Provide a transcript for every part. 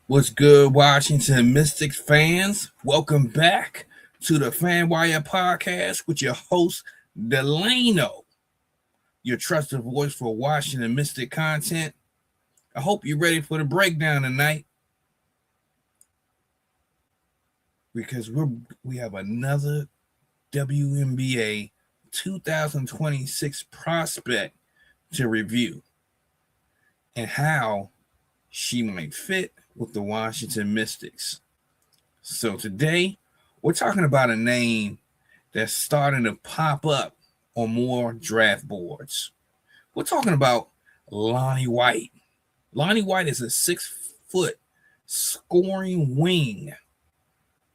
What's good, Washington Mystics fans? Welcome back to the FanWire Podcast with your host, Delano, your trusted voice for Washington Mystic content. I hope you're ready for the breakdown tonight because we have another WNBA 2026 prospect to review and how she might fit with the Washington Mystics. So today, we're talking about a name that's starting to pop up on more draft boards. We're talking about Lani White. Lani White is a 6-foot scoring wing.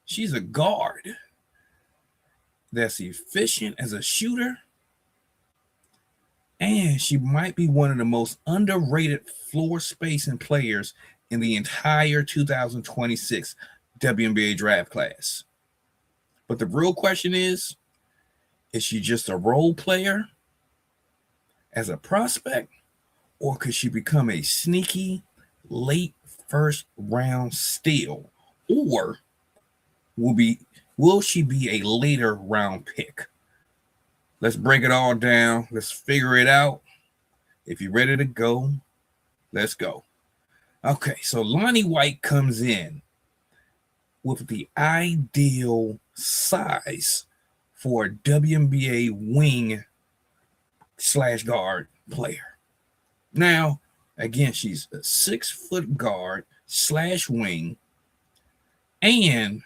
She's a guard that's efficient as a shooter, and she might be one of the most underrated floor spacing players in the entire 2026 WNBA draft class. But the real question is she just a role player as a prospect, or could she become a sneaky late first round steal? Or will she be a later round pick? Let's break it all down. Let's figure it out. If you're ready to go, let's go. Okay, so Lani White comes in with the ideal size for a WNBA wing / guard player. Now, again, she's a 6-foot guard / wing, and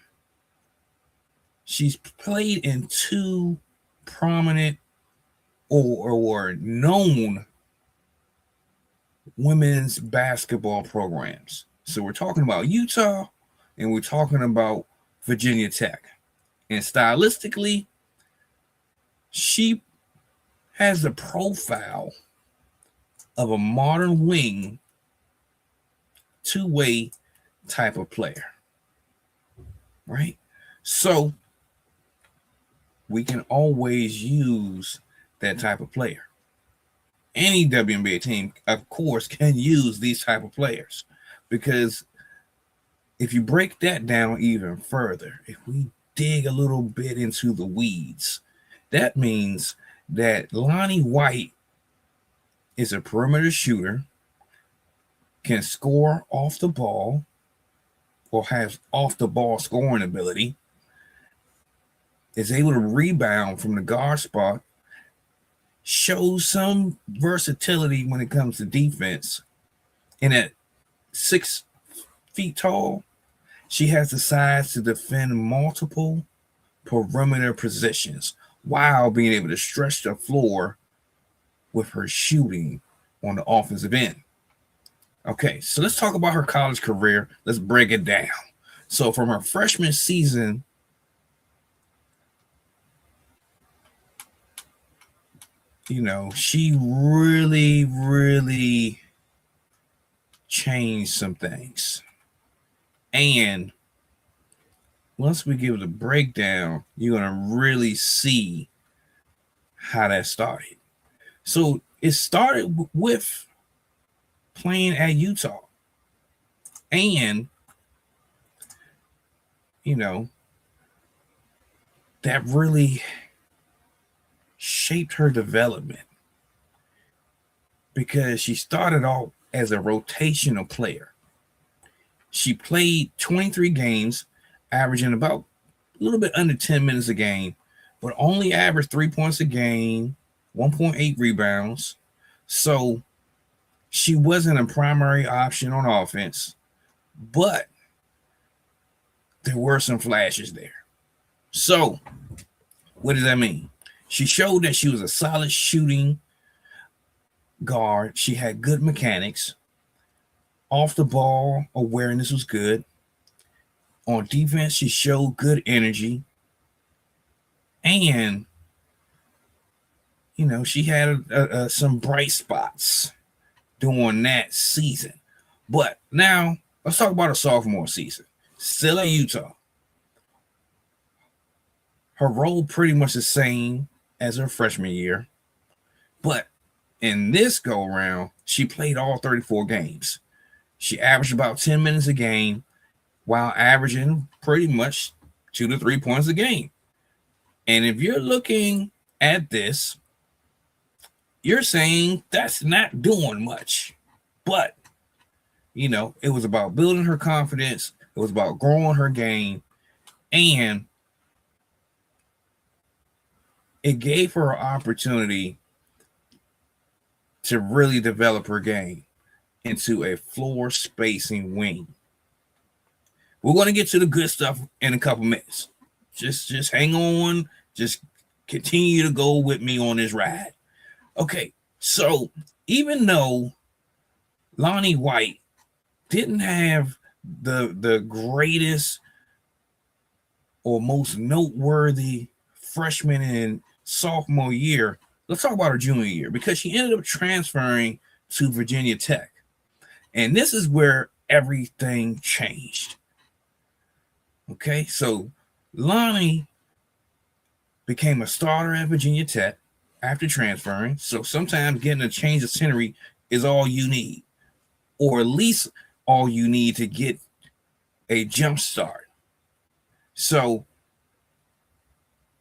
she's played in two prominent or known women's basketball programs. So we're talking about Utah and we're talking about Virginia Tech. And stylistically, she has the profile of a modern wing, two-way type of player, right? So we can always use that type of player. Any WNBA team, of course, can use these type of players, because if you break that down even further, if we dig a little bit into the weeds, that means that Lani White is a perimeter shooter, can score off the ball, or has off the ball scoring ability, is able to rebound from the guard spot, shows some versatility when it comes to defense. And at 6 feet tall, she has the size to defend multiple perimeter positions while being able to stretch the floor with her shooting on the offensive end. Okay, so let's talk about her college career. Let's break it down. So from her freshman season, she really changed some things. And once we give it a breakdown, you're going to really see how that started. So it started with playing at Utah. And, that really shaped her development, because she started off as a rotational player. She played 23 games, averaging about a little bit under 10 minutes a game, but only averaged 3 points a game, 1.8 rebounds. So she wasn't a primary option on offense, but there were some flashes there. So what does that mean? She showed that she was a solid shooting guard. She had good mechanics. Off the ball awareness was good. On defense, she showed good energy. And, she had some bright spots during that season. But now, let's talk about her sophomore season. Still at Utah. Her role pretty much the same as her freshman year. But in this go-round, she played all 34 games. She averaged about 10 minutes a game while averaging pretty much 2 to 3 points a game. And if you're looking at this, you're saying that's not doing much. But, it was about building her confidence. It was about growing her game. And it gave her an opportunity to really develop her game into a floor spacing wing. We're going to get to the good stuff in a couple minutes. Just hang on. Just continue to go with me on this ride. Okay, so even though Lani White didn't have the greatest or most noteworthy freshman and sophomore year, let's talk about her junior year, because she ended up transferring to Virginia Tech. And this is where everything changed. Okay, so Lani became a starter at Virginia Tech after transferring. So sometimes getting a change of scenery is all you need, or at least all you need to get a jump start. So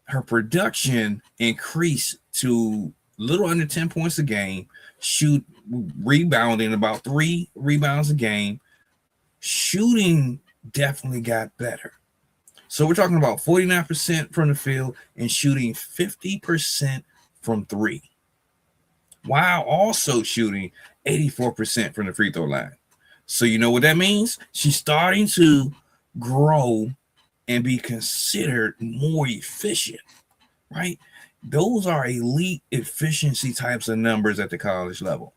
her production increased to a little under 10 points a game, rebounding about 3 rebounds a game. Shooting definitely got better. So we're talking about 49% from the field and shooting 50% from 3, while also shooting 84% from the free throw line. So you know what that means? She's starting to grow and be considered more efficient, right? Those are elite efficiency types of numbers at the college level.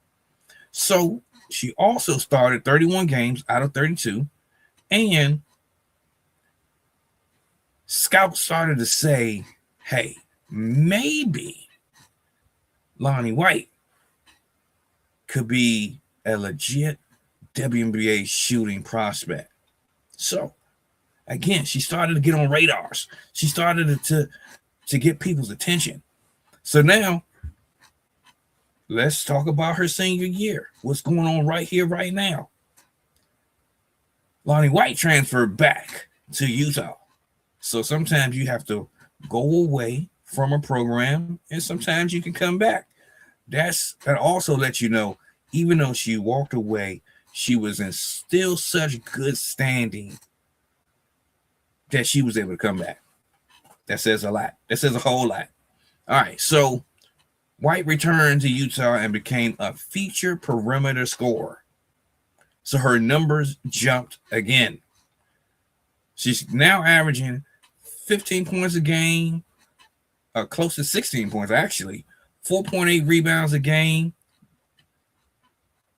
So she also started 31 games out of 32, and scouts started to say, hey, maybe Lani White could be a legit WNBA shooting prospect. So again, she started to get on radars. She started to get people's attention. So now, let's talk about her senior year. What's going on right here, right now? Lani White transferred back to Utah. So sometimes you have to go away from a program, and sometimes you can come back. That also lets you know, even though she walked away, she was in still such good standing that she was able to come back. That says a lot. That says a whole lot. All right, so White returned to Utah and became a feature perimeter scorer. So her numbers jumped again. She's now averaging 15 points a game, close to 16 points actually, 4.8 rebounds a game,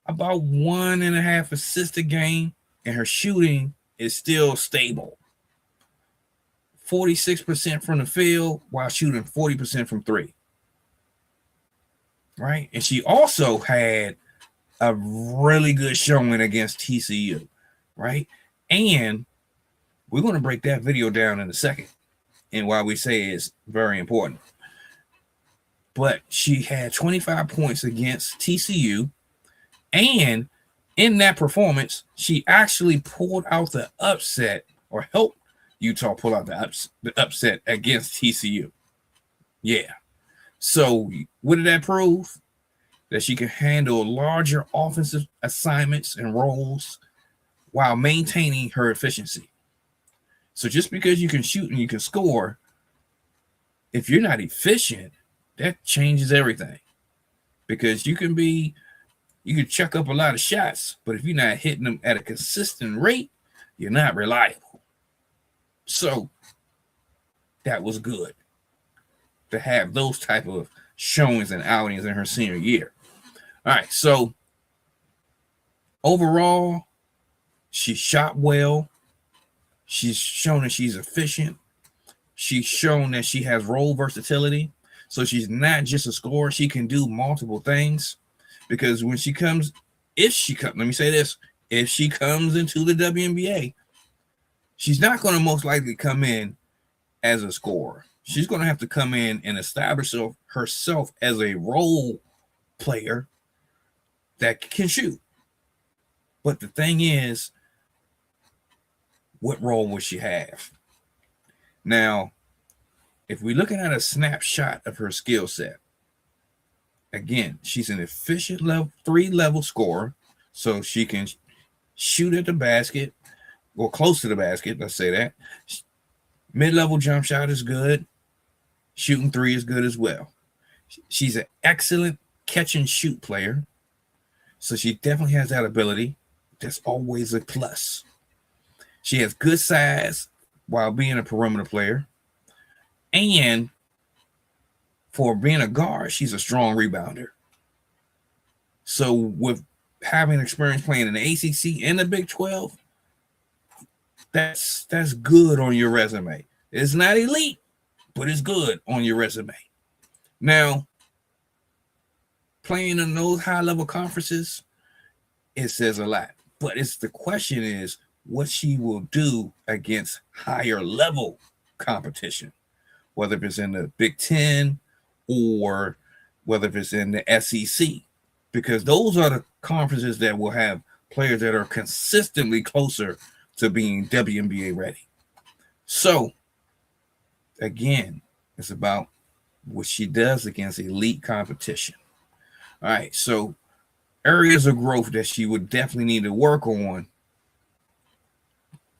about 1.5 assists a game, and her shooting is still stable. 46% from the field while shooting 40% from 3. Right? And she also had a really good showing against TCU, right? And we're going to break that video down in a second, and why we say it's very important. But she had 25 points against TCU, and in that performance, she actually pulled out the upset, or helped Utah pull out the upset against TCU. Yeah. So what did that prove? That she can handle larger offensive assignments and roles while maintaining her efficiency. So just because you can shoot and you can score, if you're not efficient, that changes everything. Because you can chuck up a lot of shots, but if you're not hitting them at a consistent rate, you're not reliable. So that was good to have those type of showings and outings in her senior year. All right, so overall, she shot well. She's shown that she's efficient. She's shown that she has role versatility. So she's not just a scorer. She can do multiple things. Because when she comes, if she comes into the WNBA, she's not going to most likely come in as a scorer. She's going to have to come in and establish herself as a role player that can shoot. But the thing is, what role will she have? Now, if we're looking at a snapshot of her skill set, again, she's an efficient level 3 level scorer, so she can shoot at the basket or close to the basket. Let's say that mid-level jump shot is good. Shooting 3 is good as well. She's an excellent catch and shoot player, so she definitely has that ability. That's always a plus. She has good size while being a perimeter player, and for being a guard, she's a strong rebounder. So with having experience playing in the ACC and the Big 12, that's good on your resume. It's not elite, but it's good on your resume. Now, playing in those high-level conferences, it says a lot. But the question is what she will do against higher-level competition, whether it's in the Big 10 or whether it's in the SEC, because those are the conferences that will have players that are consistently closer to being WNBA ready. So, again, it's about what she does against elite competition. All right, so areas of growth that she would definitely need to work on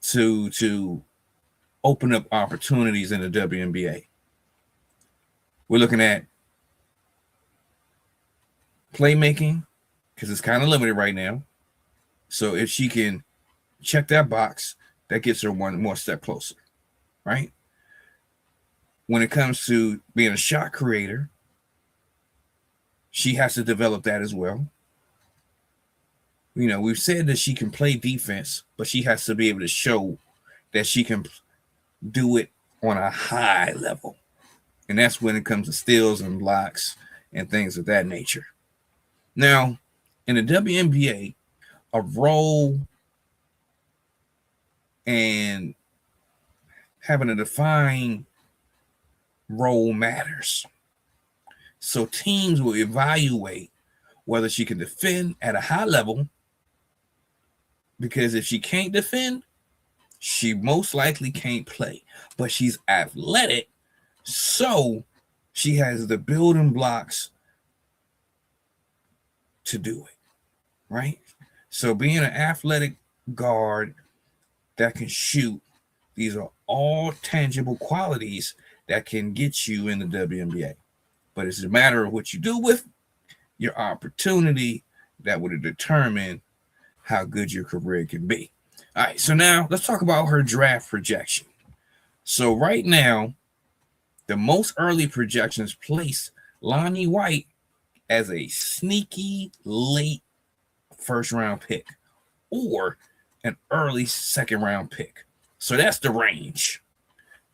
to open up opportunities in the WNBA. We're looking at playmaking, because it's kind of limited right now. So if she can check that box, that gets her one more step closer, right? When it comes to being a shot creator, she has to develop that as well. You know, we've said that she can play defense, but she has to be able to show that she can do it on a high level. And that's when it comes to steals and blocks and things of that nature. Now, in the WNBA, a role and having a defined role matters. So teams will evaluate whether she can defend at a high level, because if she can't defend, she most likely can't play. But she's athletic, so she has the building blocks to do it, right? So being an athletic guard that can shoot, these are all tangible qualities that can get you in the WNBA. But it's a matter of what you do with your opportunity that would determine how good your career can be. All right, so now let's talk about her draft projection. So right now, the most early projections place Lani White as a sneaky late first-round pick or an early second-round pick. So that's the range.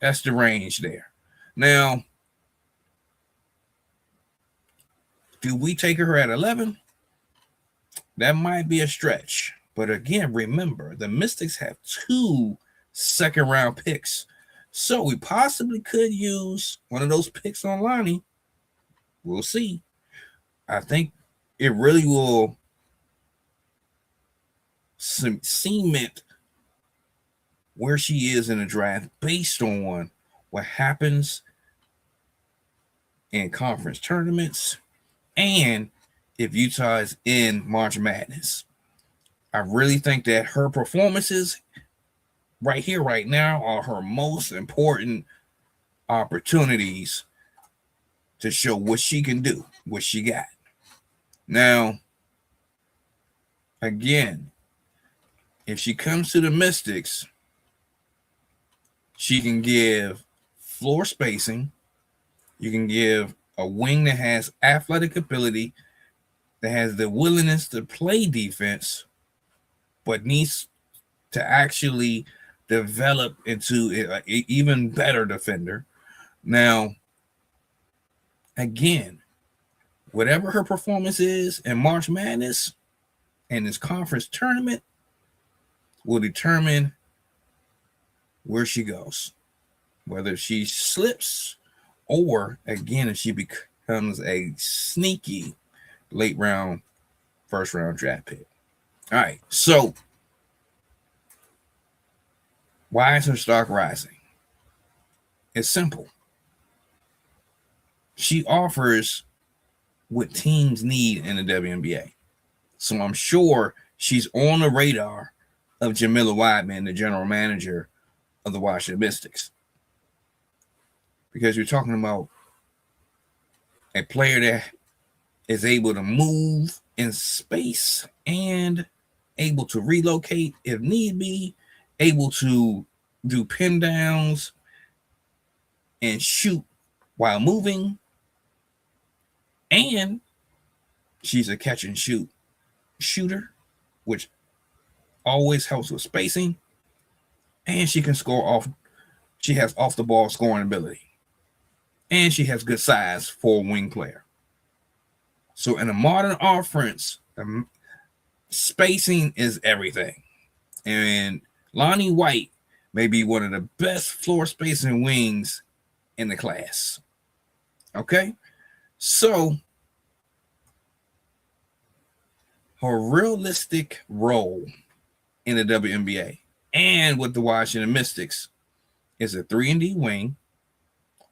That's the range there. Now, do we take her at 11? That might be a stretch. But again, remember, the Mystics have 2 second-round picks. So we possibly could use one of those picks on Lani. We'll see. I think it really will cement where she is in the draft based on what happens in conference tournaments and if Utah is in March Madness. I really think that her performances right here, right now, are her most important opportunities to show what she can do, what she got. Now, again, if she comes to the Mystics, she can give floor spacing. You can give a wing that has athletic ability, that has the willingness to play defense, but needs to actually develop into an even better defender. Now, again, whatever her performance is in March Madness and this conference tournament will determine where she goes, whether she slips or, again, if she becomes a sneaky late round, first round draft pick. All right. So why is her stock rising? It's simple. She offers what teams need in the WNBA. So I'm sure she's on the radar of Jamila Wideman, the general manager of the Washington Mystics. Because you're talking about a player that is able to move in space and able to relocate if need be, able to do pin downs and shoot while moving, and she's a catch and shoot shooter, which always helps with spacing, and she can score off. She has off the ball scoring ability, and she has good size for a wing player. So in a modern offense, spacing is everything. And Lani White may be one of the best floor spacing wings in the class. Okay? So her realistic role in the WNBA and with the Washington Mystics is a 3-and-D wing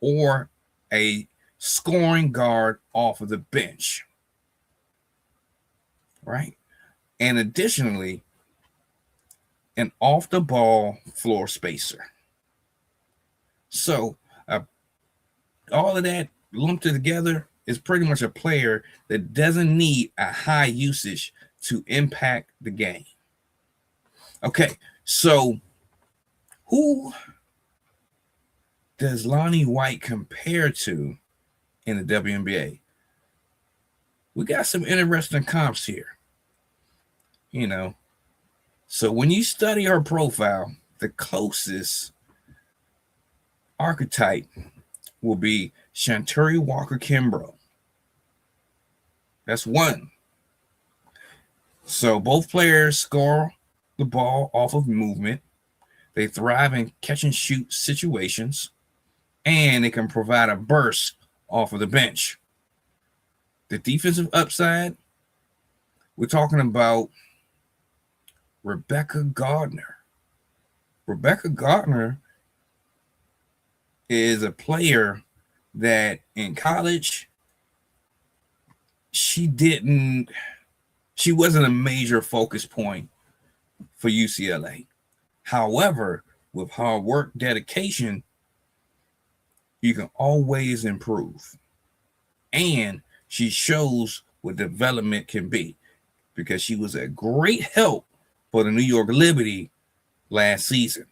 or a scoring guard off of the bench. Right? And additionally, an off-the-ball floor spacer. So all of that lumped together is pretty much a player that doesn't need a high usage to impact the game. Okay, so who does Lani White compare to in the WNBA? We got some interesting comps here. You know, so when you study her profile, the closest archetype will be Shanturi Walker-Kimbrough. That's one. So both players score the ball off of movement. They thrive in catch and shoot situations, and they can provide a burst off of the bench. The defensive upside, we're talking about Rebecca Gardner. Rebecca Gardner is a player that in college, she wasn't a major focus point for UCLA. However, with hard work, dedication, you can always improve. And she shows what development can be because she was a great help for the New York Liberty last season.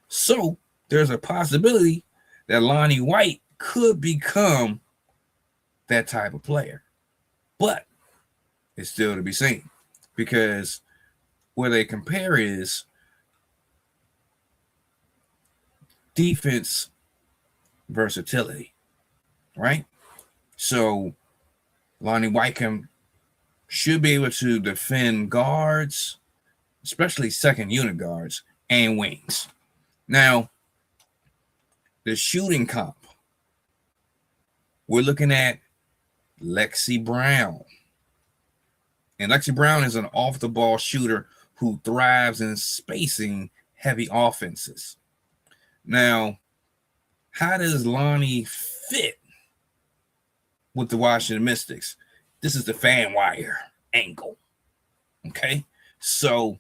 So there's a possibility that Lani White could become that type of player. But it's still to be seen because where they compare is defense versatility, right? So Lani White should be able to defend guards, especially second unit guards and wings. Now, the shooting comp, we're looking at Lexi Brown. And Lexi Brown is an off-the-ball shooter who thrives in spacing heavy offenses. Now, how does Lani fit with the Washington Mystics? This is the FanWire angle. Okay? So,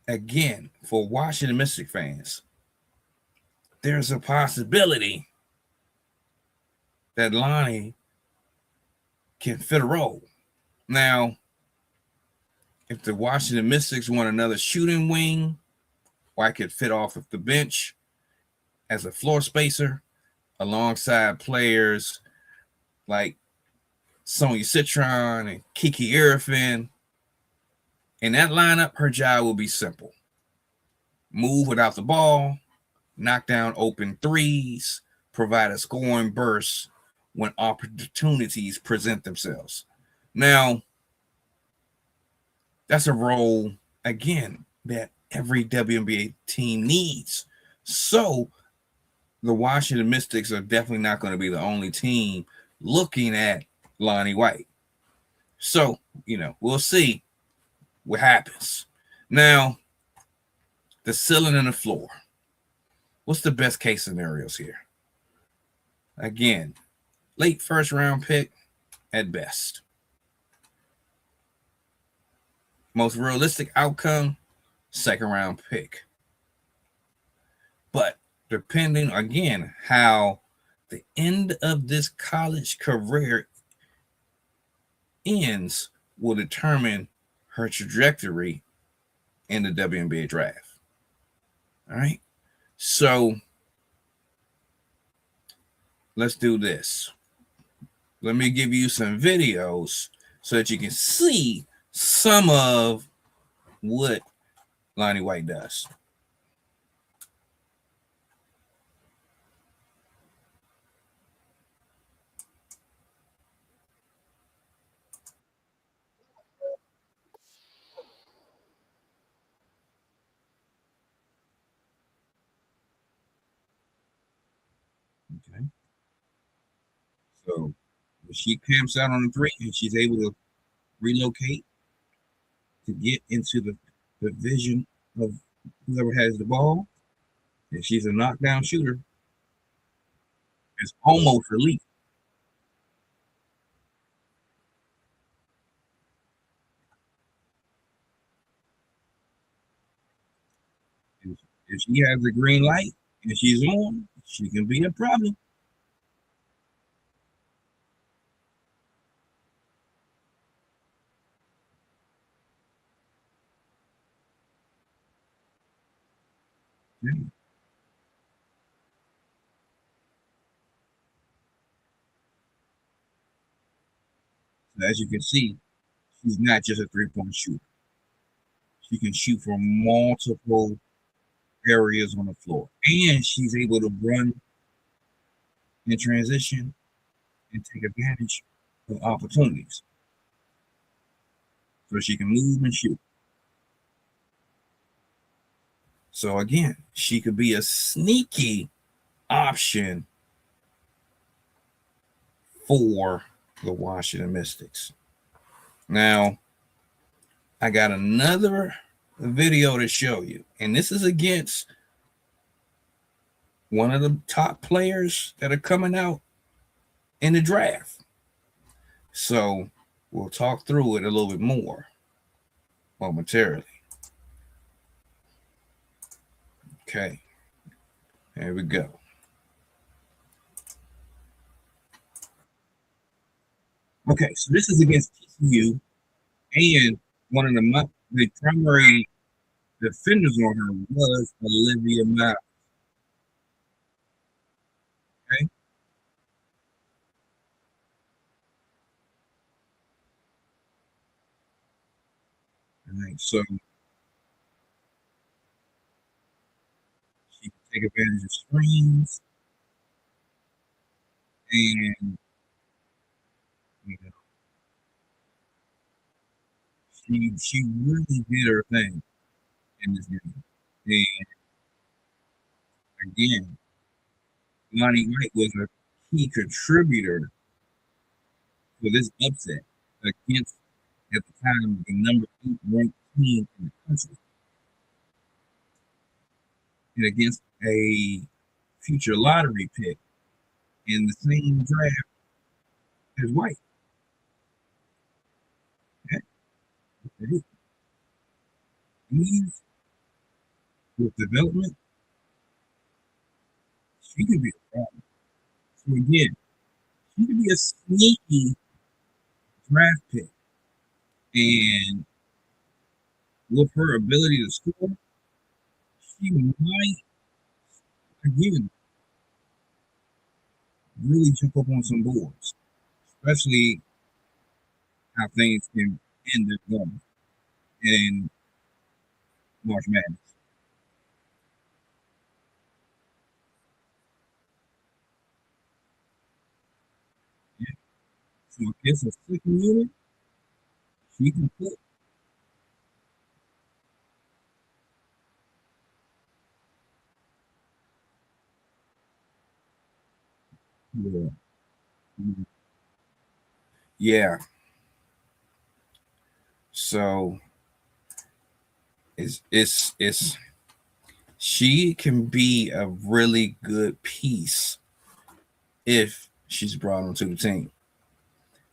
again, for Washington Mystic fans, there's a possibility that Lani can fit a role. Now, if the Washington Mystics want another shooting wing, White could fit off of the bench as a floor spacer alongside players like Sonia Citron and Kiki Irfin. In that lineup, her job will be simple. Move without the ball, knock down open threes, provide a scoring burst when opportunities present themselves. Now, that's a role, again, that every WNBA team needs. So the Washington Mystics are definitely not going to be the only team looking at Lani White. So, we'll see what happens. Now, the ceiling and the floor. What's the best case scenarios here? Again, late first round pick at best. Most realistic outcome, second round pick. But depending again how the end of this college career ends will determine her trajectory in the WNBA draft. All right. So let's do this. Let me give you some videos so that you can see some of what Lani White does. Okay. So she camps out on the three and she's able to relocate to get into the vision of whoever has the ball. If she's a knockdown shooter, it's almost elite. If she has a green light and she's on, she can be a problem. Yeah. So as you can see, she's not just a three-point shooter. She can shoot from multiple areas on the floor. And she's able to run in transition and take advantage of opportunities. So she can move and shoot. So again, she could be a sneaky option for the Washington Mystics. Now, I got another video to show you, and this is against one of the top players that are coming out in the draft. So we'll talk through it a little bit more momentarily. Okay, here we go. Okay, so this is against TCU, and one of the primary defenders on her was Olivia Miles. Okay, all right, so she can take advantage of screens, and you know, she really did her thing in this game. And again, Lani White was a key contributor for this upset against, at the time, the number 8 ranked team in the country, and against a future lottery pick in the same draft as White. These, with development, she could be a problem. So again, she could be a sneaky draft pick. And with her ability to score, she might, again, really jump up on some boards, especially how things can end up going in March Madness. Yeah. So if it's a second unit, she can put. Yeah. Yeah. So it's she can be a really good piece if she's brought onto the team.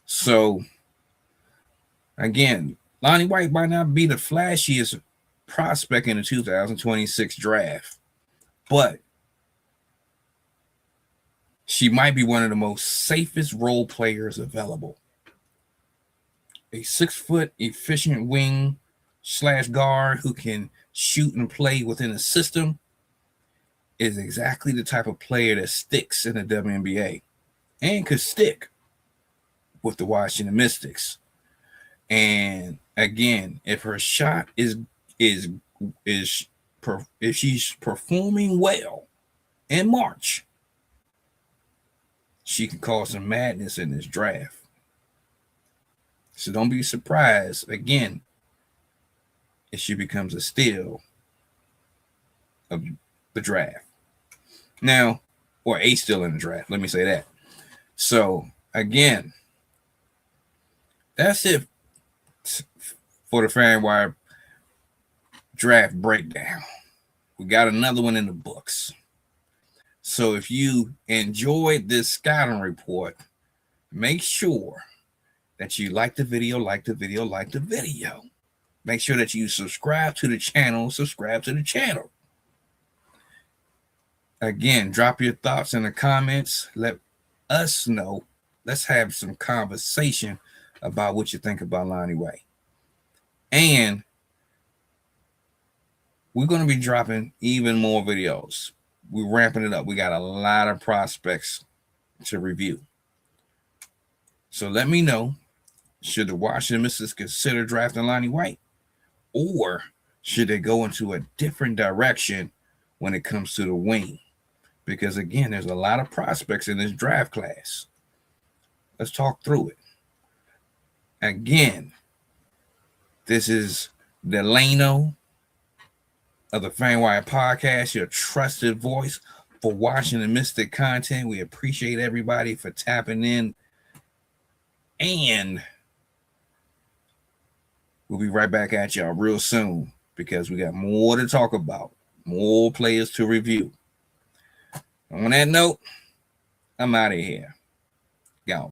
So again, Lani White might not be the flashiest prospect in the 2026 draft, but she might be one of the most safest role players available. A 6-foot efficient wing / guard who can shoot and play within a system is exactly the type of player that sticks in the WNBA and could stick with the Washington Mystics. And again, if her shot is if she's performing well in March, she can cause some madness in this draft. So don't be surprised again if she becomes a steal of the draft. Now, or a steal in the draft. Let me say that. So again, that's it for the FanWire draft breakdown. We got another one in the books. So if you enjoyed this scouting report, make sure that you like the video. Make sure that you subscribe to the channel. Again, drop your thoughts in the comments. Let us know. Let's have some conversation about what you think about Lani White. And we're going to be dropping even more videos. We're ramping it up. We got a lot of prospects to review. So let me know, should the Washington Mystics consider drafting Lani White? Or should they go into a different direction when it comes to the wing? Because again, there's a lot of prospects in this draft class. Let's talk through it. Again, this is Delano of the FanWire Podcast, your trusted voice for Washington Mystic content. We appreciate everybody for tapping in. And we'll be right back at y'all real soon because we got more to talk about, more players to review. On that note, I'm out of here. Y'all.